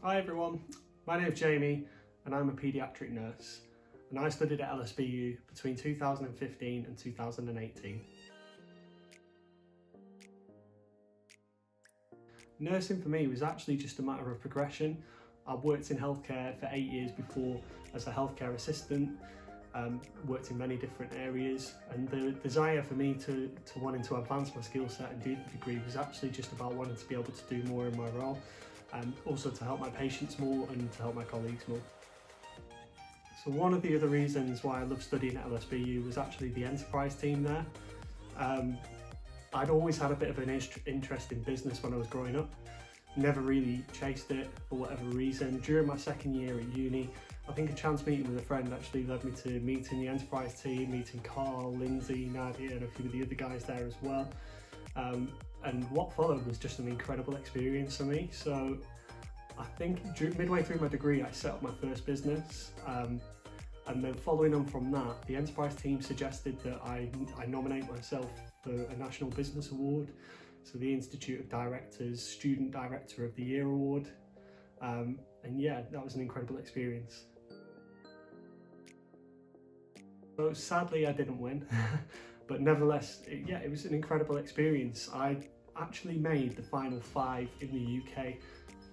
Hi everyone, my name's Jamie and I'm a paediatric nurse and I studied at LSBU between 2015 and 2018. Nursing for me was actually just a matter of progression. I worked in healthcare for 8 years before as a healthcare assistant, worked in many different areas, and the desire for me to wanting to advance my skill set and do the degree was actually just about wanting to be able to do more in my role, and also to help my patients more and to help my colleagues more. So one of the other reasons why I love studying at LSBU was actually the enterprise team there. I'd always had a bit of an interest in business when I was growing up, never really chased it for whatever reason. During my second year at uni, I think a chance meeting with a friend actually led me to meeting the enterprise team, meeting Carl, Lindsay, Nadia and a few of the other guys there as well. And what followed was just an incredible experience for me. So I think midway through my degree I set up my first business, and then following on from that, the enterprise team suggested that I nominate myself for a National Business Award, so the Institute of Directors Student Director of the Year Award, and yeah, that was an incredible experience. So sadly I didn't win, but nevertheless, it was an incredible experience. I actually made the final 5 in the UK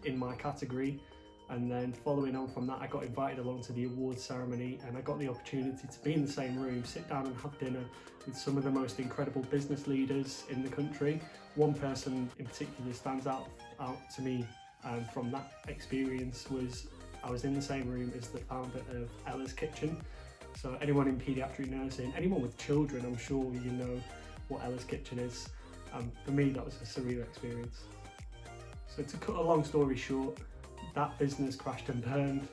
in my category, and then following on from that I got invited along to the awards ceremony and I got the opportunity to be in the same room, sit down and have dinner with some of the most incredible business leaders in the country. One person in particular stands out to me from that experience was I was in the same room as the founder of Ella's Kitchen. So anyone in paediatric nursing, anyone with children, I'm sure you know what Ella's Kitchen is. For me that was a surreal experience. So to cut a long story short, that business crashed and burned,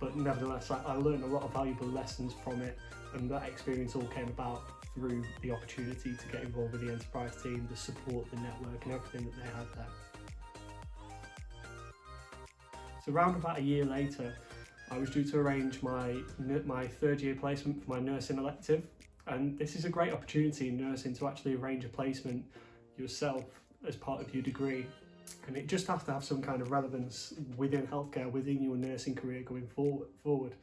but nevertheless I learned a lot of valuable lessons from it, and that experience all came about through the opportunity to get involved with the enterprise team, the support, the network and everything that they had there. So around about a year later, I was due to arrange my third year placement for my nursing elective, and this is a great opportunity in nursing to actually arrange a placement yourself as part of your degree. And it just has to have some kind of relevance within healthcare, within your nursing career going forward.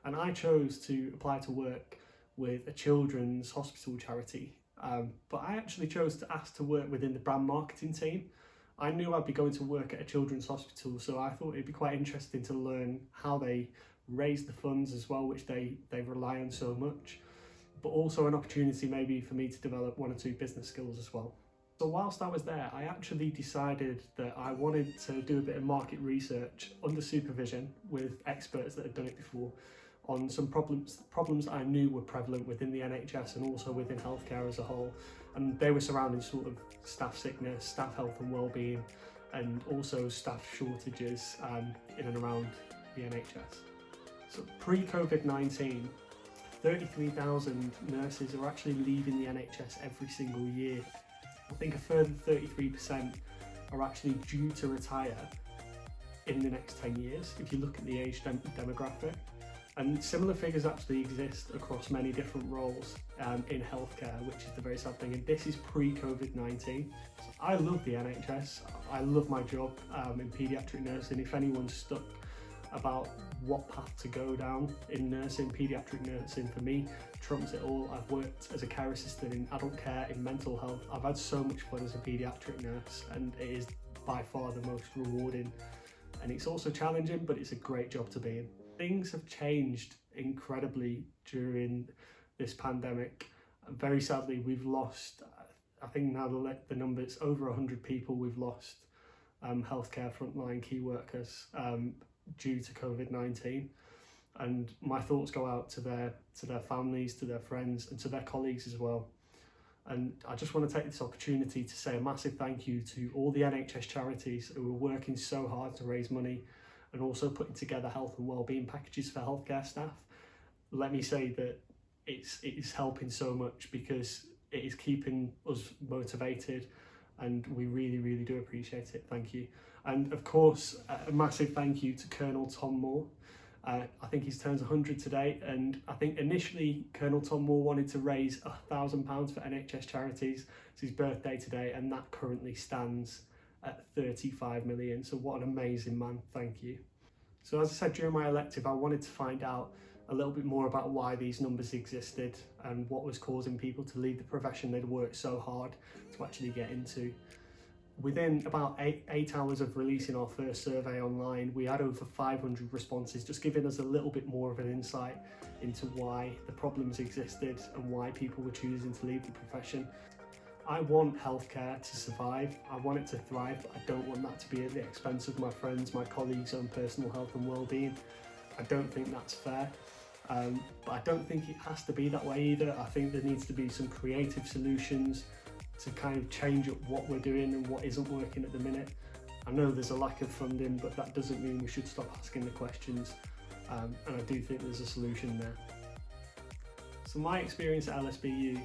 And I chose to apply to work with a children's hospital charity, but I actually chose to ask to work within the brand marketing team. I knew I'd be going to work at a children's hospital, so I thought it'd be quite interesting to learn how they raise the funds as well, which they rely on so much, but also an opportunity maybe for me to develop 1 or 2 business skills as well. So whilst I was there, I actually decided that I wanted to do a bit of market research under supervision with experts that had done it before on some problems I knew were prevalent within the NHS and also within healthcare as a whole. And they were surrounding sort of staff sickness, staff health and well-being, and also staff shortages in and around the NHS. So pre-COVID-19, 33,000 nurses are actually leaving the NHS every single year. I think a further 33% are actually due to retire in the next 10 years if you look at the age demographic. And similar figures actually exist across many different roles in healthcare, which is the very sad thing, and this is pre-COVID-19. So I love the NHS, I love my job in paediatric nursing. If anyone's stuck about what path to go down in nursing, paediatric nursing for me trumps it all. I've worked as a care assistant in adult care, in mental health. I've had so much fun as a paediatric nurse, and it is by far the most rewarding, and it's also challenging, but it's a great job to be in. Things have changed incredibly during this pandemic. Very sadly, we've lost, I think now the number's over 100 people we've lost, healthcare frontline key workers due to COVID-19, and my thoughts go out to their families, to their friends and to their colleagues as well. And I just want to take this opportunity to say a massive thank you to all the NHS charities who are working so hard to raise money and also putting together health and wellbeing packages for healthcare staff. Let me say that it is helping so much because it is keeping us motivated, and we really do appreciate it. Thank you. And of course, a massive thank you to Colonel Tom Moore. I think he's turned 100 today, and I think initially Colonel Tom Moore wanted to raise £1,000 for NHS charities. It's his birthday today, and that currently stands at 35 million. So what an amazing man, thank you. So as I said during my elective, I wanted to find out a little bit more about why these numbers existed and what was causing people to leave the profession they'd worked so hard to actually get into. Within about eight hours of releasing our first survey online, we had over 500 responses, just giving us a little bit more of an insight into why the problems existed and why people were choosing to leave the profession. I want healthcare to survive, I want it to thrive, but I don't want that to be at the expense of my friends, my colleagues' own personal health and well-being. I don't think that's fair, but I don't think it has to be that way either. I think there needs to be some creative solutions to kind of change up what we're doing and what isn't working at the minute. I know there's a lack of funding, but that doesn't mean we should stop asking the questions, and I do think there's a solution there. So my experience at LSBU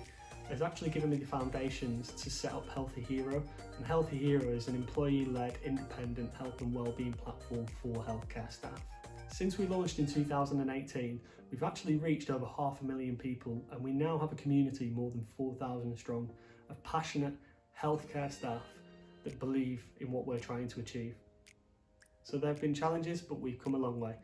has actually given me the foundations to set up Healthy Hero, and Healthy Hero is an employee-led independent health and wellbeing platform for healthcare staff. Since we launched in 2018, we've actually reached over 500,000 people, and we now have a community more than 4,000 strong of passionate healthcare staff that believe in what we're trying to achieve. So there have been challenges, but we've come a long way.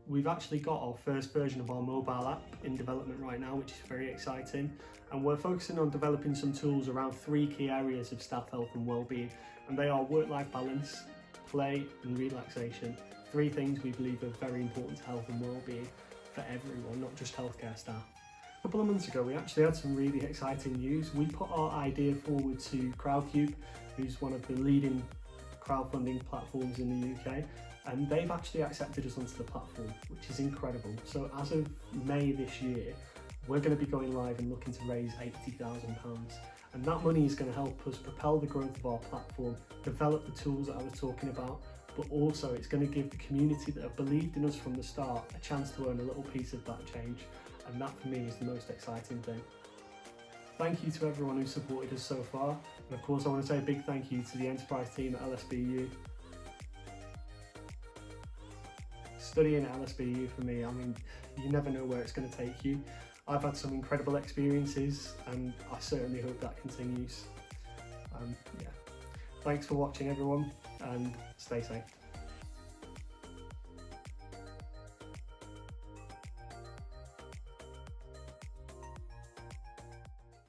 We've actually got our first version of our mobile app in development right now, which is very exciting, and we're focusing on developing some tools around 3 key areas of staff health and wellbeing, and they are work-life balance, play and relaxation. 3 things we believe are very important to health and wellbeing for everyone, not just healthcare staff. A couple of months ago we actually had some really exciting news. We put our idea forward to Crowdcube, who's one of the leading crowdfunding platforms in the UK, and they've actually accepted us onto the platform, which is incredible. So as of May this year, we're going to be going live and looking to raise £80,000, and that money is going to help us propel the growth of our platform, develop the tools that I was talking about, but also it's going to give the community that have believed in us from the start a chance to own a little piece of that change, and that for me is the most exciting thing. Thank you to everyone who supported us so far, and of course I want to say a big thank you to the enterprise team at LSBU. Studying at LSBU for me, I mean, you never know where it's going to take you. I've had some incredible experiences and I certainly hope that continues. Yeah. Thanks for watching everyone, and stay safe.